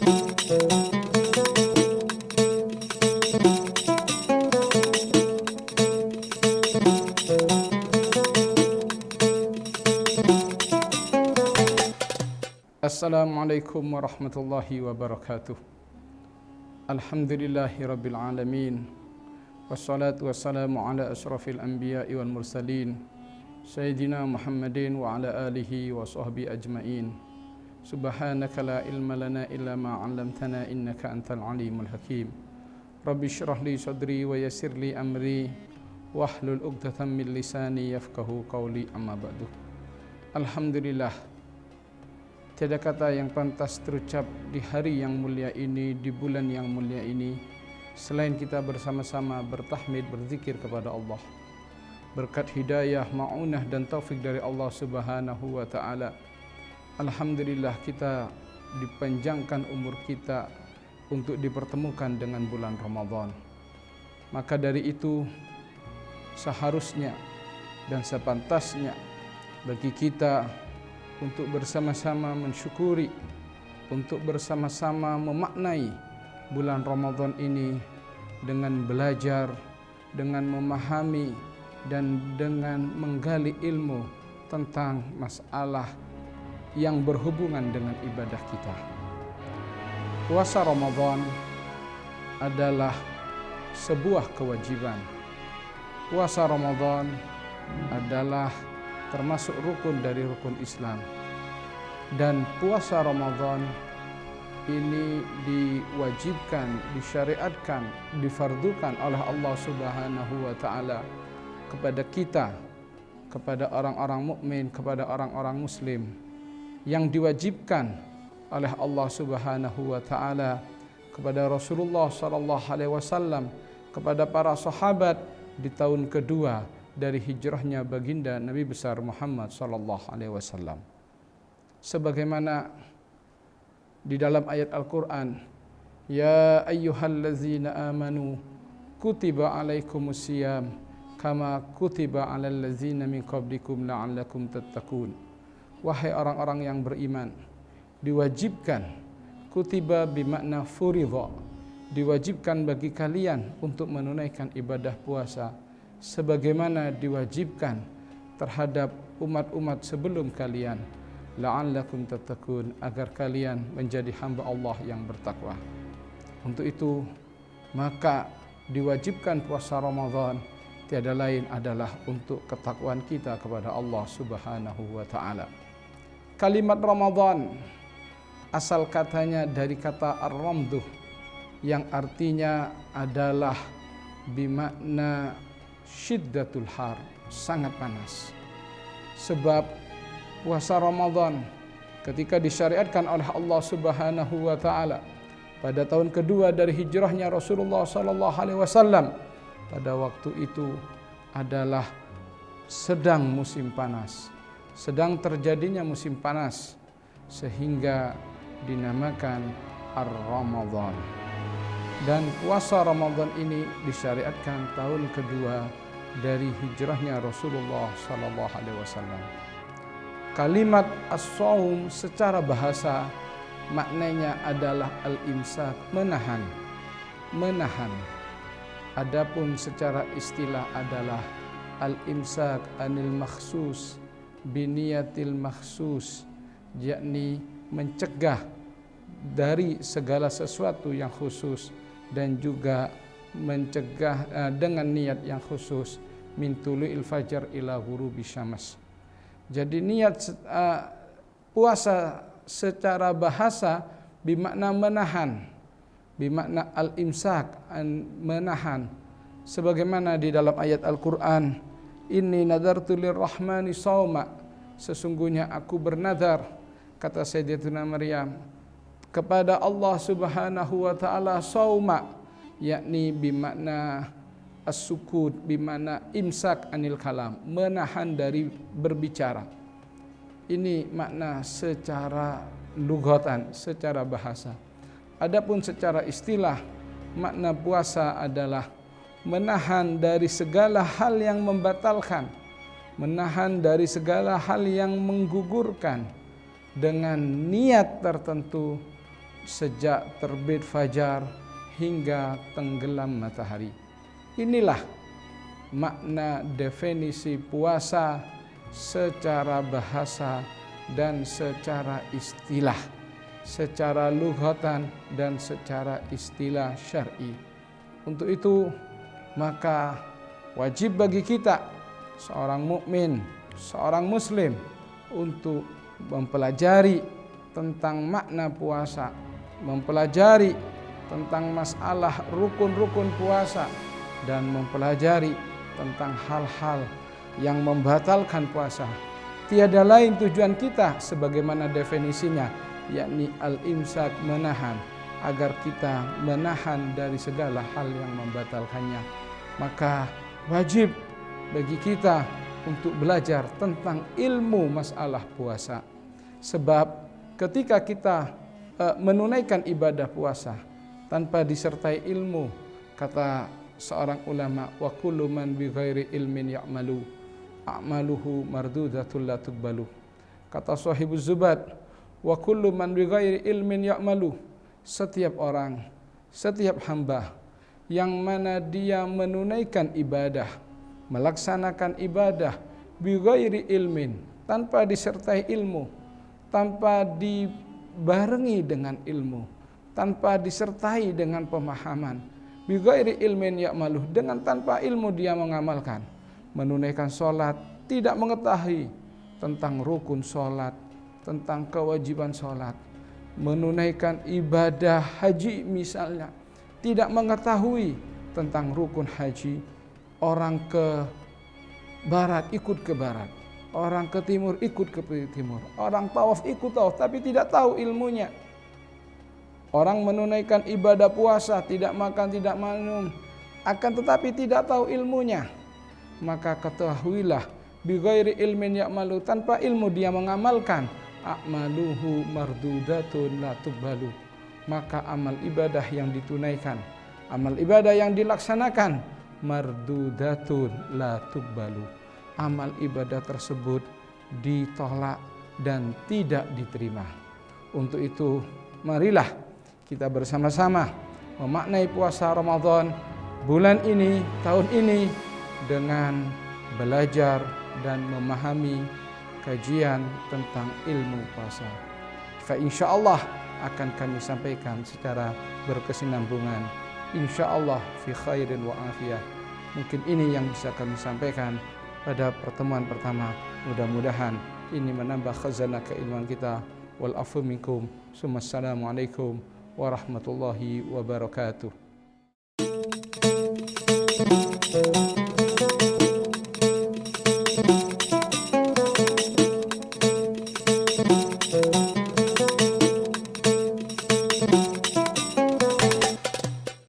Assalamualaikum warahmatullahi wabarakatuh. Alhamdulillahi rabbil alamin. Wassalatu wassalamu ala asrafil anbiya'i wal mursalin Sayyidina Muhammadin wa ala alihi wa sahbihi ajma'in. Subhanaka la ilma lana illa ma 'allamtana innaka antal alimul hakim. Rabbi shrah li sadri wa yassir li amri wahlul 'uqdatam min lisani yafqahu qawli, amma ba'du. Alhamdulillah, tiada kata yang pantas terucap di hari yang mulia ini, di bulan yang mulia ini, selain kita bersama-sama bertahmid, berzikir kepada Allah. Berkat hidayah, ma'unah dan taufik dari Allah Subhanahu wa ta'ala, alhamdulillah kita dipanjangkan umur kita untuk dipertemukan dengan bulan Ramadan. Maka dari itu seharusnya dan sepantasnya bagi kita untuk bersama-sama mensyukuri, untuk bersama-sama memaknai bulan Ramadan ini dengan belajar, dengan memahami, dan dengan menggali ilmu tentang masalah yang berhubungan dengan ibadah kita. Puasa Ramadan adalah sebuah kewajiban. Puasa Ramadan adalah termasuk rukun dari rukun Islam. Dan puasa Ramadan ini diwajibkan, disyariatkan, difardukan oleh Allah Subhanahu wa ta'ala kepada kita, kepada orang-orang mukmin, kepada orang-orang muslim, yang diwajibkan oleh Allah Subhanahu wa ta'ala kepada Rasulullah sallallahu alaihi wasallam, kepada para sahabat di tahun kedua dari hijrahnya baginda Nabi besar Muhammad sallallahu alaihi wasallam. Sebagaimana di dalam ayat Al-Qur'an, ya ayyuhallazina amanu kutiba alaikumusiyam kama kutiba alal ladzina min qablikum la'allakum tattaqun. Wahai orang-orang yang beriman, diwajibkan, kutiba bermakna furidha, diwajibkan bagi kalian untuk menunaikan ibadah puasa sebagaimana diwajibkan terhadap umat-umat sebelum kalian, la'allakum tattaqun, agar kalian menjadi hamba Allah yang bertakwa. Untuk itu maka diwajibkan puasa Ramadan tiada lain adalah untuk ketakwaan kita kepada Allah Subhanahu wa ta'ala. Kalimat Ramadan asal katanya dari kata ar-ramduh yang artinya adalah bimakna syiddatul har, sangat panas. Sebab puasa Ramadan ketika disyariatkan oleh Allah Subhanahu wa ta'ala pada tahun kedua dari hijrahnya Rasulullah sallallahu alaihi wasallam, pada waktu itu adalah sedang musim panas, sedang terjadinya musim panas, sehingga dinamakan ar-Ramadan. Dan puasa Ramadan ini disyariatkan tahun kedua dari hijrahnya Rasulullah sallallahu alaihi wasallam. Kalimat as-shaum secara bahasa maknanya adalah al-imsak, menahan. Menahan. Adapun secara istilah adalah al-imsak anil makhsus biniyatil makhsus, yakni mencegah dari segala sesuatu yang khusus dan juga mencegah dengan niat yang khusus, min tulu'il fajar ila ghurubi syams. Jadi niat puasa secara bahasa bermakna menahan, bermakna al-imsak, menahan. Sebagaimana di dalam ayat Al-Qur'an, inni nadartu lirrahmani shauma, sesungguhnya aku bernadar, kata Sayyidatuna Maryam, kepada Allah Subhanahu wa ta'ala shauma, yakni bimakna as-sukut, bimakna imsak anil kalam, menahan dari berbicara. Ini makna secara lugatan, secara bahasa. Adapun secara istilah, makna puasa adalah menahan dari segala hal yang membatalkan, menahan dari segala hal yang menggugurkan dengan niat tertentu sejak terbit fajar hingga tenggelam matahari. Inilah makna definisi puasa secara bahasa dan secara istilah, secara lughatan dan secara istilah syar'i. Untuk itu maka wajib bagi kita seorang mukmin, seorang muslim untuk mempelajari tentang makna puasa, mempelajari tentang masalah rukun-rukun puasa, dan mempelajari tentang hal-hal yang membatalkan puasa. Tiada lain tujuan kita sebagaimana definisinya, yakni al-imsak, menahan, agar kita menahan dari segala hal yang membatalkannya. Maka wajib bagi kita untuk belajar tentang ilmu masalah puasa. Sebab ketika kita menunaikan ibadah puasa tanpa disertai ilmu, kata seorang ulama, wa kullu man bi ghairi ilmin ya'malu a'maluhu mardudatul la tuqbalu. Kata Sahibuz Zubad, wa kullu man bi ghairi ilmin ya'malu, setiap orang, setiap hamba yang mana dia menunaikan ibadah, melaksanakan ibadah bi ghairi ilmin, tanpa disertai ilmu, tanpa dibarengi dengan ilmu, tanpa disertai dengan pemahaman, bi ghairi ilmin ya'maluh, dengan tanpa ilmu dia mengamalkan, menunaikan sholat, tidak mengetahui tentang rukun sholat, tentang kewajiban sholat, menunaikan ibadah haji misalnya, tidak mengetahui tentang rukun haji. Orang ke barat ikut ke barat, orang ke timur ikut ke timur, orang tawaf ikut tawaf, tapi tidak tahu ilmunya. Orang menunaikan ibadah puasa, tidak makan, tidak minum, akan tetapi tidak tahu ilmunya. Maka ketahuilah, bi ghairi ilmin ya'malu, tanpa ilmu dia mengamalkan, a'maluhu mardudatun la tuqbalu, maka amal ibadah yang ditunaikan, amal ibadah yang dilaksanakan, mardudatun la tuqbalu, amal ibadah tersebut ditolak dan tidak diterima. Untuk itu marilah kita bersama-sama memaknai puasa Ramadan bulan ini, tahun ini, dengan belajar dan memahami kajian tentang ilmu puasa. Fa insyaallah akan kami sampaikan secara berkesinambungan, insyaallah fi khairin wa afiyah. Mungkin ini yang bisa kami sampaikan pada pertemuan pertama. Mudah-mudahan ini menambah khazanah keilmuan kita. Wal afu minkum. Assalamualaikum warahmatullahi wabarakatuh.